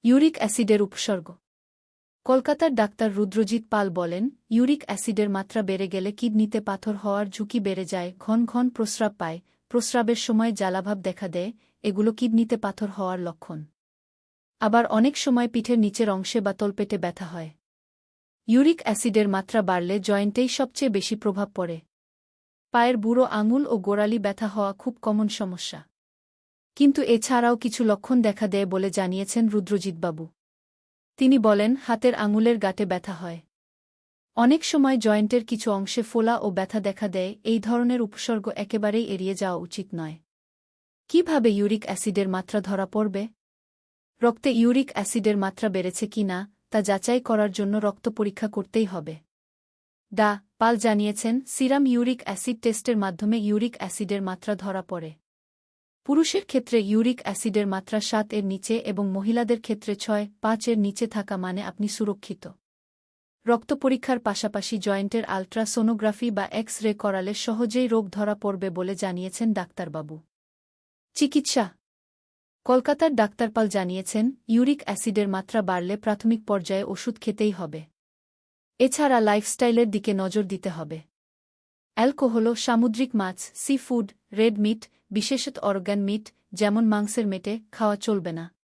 Uric অ্যাসিডের উপসর্গ। কলকাতার ডাক্তার রুদ্রজিৎ পাল বলেন, ইউরিক অ্যাসিডের মাত্রা বেড়ে গেলে কিডনিতে পাথর হওয়ার ঝুঁকি বেড়ে যায়, ঘন ঘন প্রস্রাব পায়, প্রস্রাবের সময় জ্বালাভাব দেখা দেয়, এগুলো কিডনিতে পাথর হওয়ার লক্ষণ। আবার অনেক সময় পিঠের নিচের অংশে বা তলপেটে ব্যথা হয়। ইউরিক অ্যাসিডের মাত্রা বাড়লে জয়েন্টেই সবচেয়ে বেশি প্রভাব পড়ে। পায়ের বুড়ো আঙুল ও গোড়ালি ব্যথা হওয়া খুব কমন সমস্যা। কিন্তু এছাড়াও কিছু লক্ষণ দেখা দেয় বলে জানিয়েছেন রুদ্রজিৎবাবু। তিনি বলেন, হাতের আঙুলের গাঁটে ব্যথা হয়। অনেক সময় জয়েন্টের কিছু অংশে ফোলা ও ব্যথা দেখা দেয়। এই ধরনের উপসর্গ একেবারেই এড়িয়ে যাওয়া উচিত নয়। কিভাবে ইউরিক অ্যাসিডের মাত্রা ধরা পড়বে? রক্তে ইউরিক অ্যাসিডের মাত্রা বেড়েছে কিনা তা যাচাই করার জন্য রক্ত পরীক্ষা করতেই হবে। ডা. পাল জানিয়েছেন, সিরাম ইউরিক অ্যাসিড টেস্টের মাধ্যমে ইউরিক অ্যাসিডের মাত্রা ধরা পড়ে। পুরুষের ক্ষেত্রে ইউরিক অ্যাসিডের মাত্রা ৭ এর নিচে এবং মহিলাদের ক্ষেত্রে ৬-৫ এর নিচে থাকা মানে আপনি সুরক্ষিত। রক্ত পরীক্ষার পাশাপাশি জয়েন্টের আল্ট্রাসোনোগ্রাফি বা এক্স-রে করালে সহজেই রোগ ধরা পড়বে বলে জানিয়েছেন ডাক্তারবাবু। চিকিৎসা। কলকাতার ডাক্তার পাল জানিয়েছেন, ইউরিক অ্যাসিডের মাত্রা বাড়লে প্রাথমিক পর্যায়ে ওষুধ খেতেই হবে। এছাড়া লাইফস্টাইলের দিকে নজর দিতে হবে। অ্যালকোহল, সামুদ্রিক মাছ, সি ফুড, রেড মিট, বিশেষত অর্গান মিট যেমন মাংসের মেটে খাওয়া চলবে না।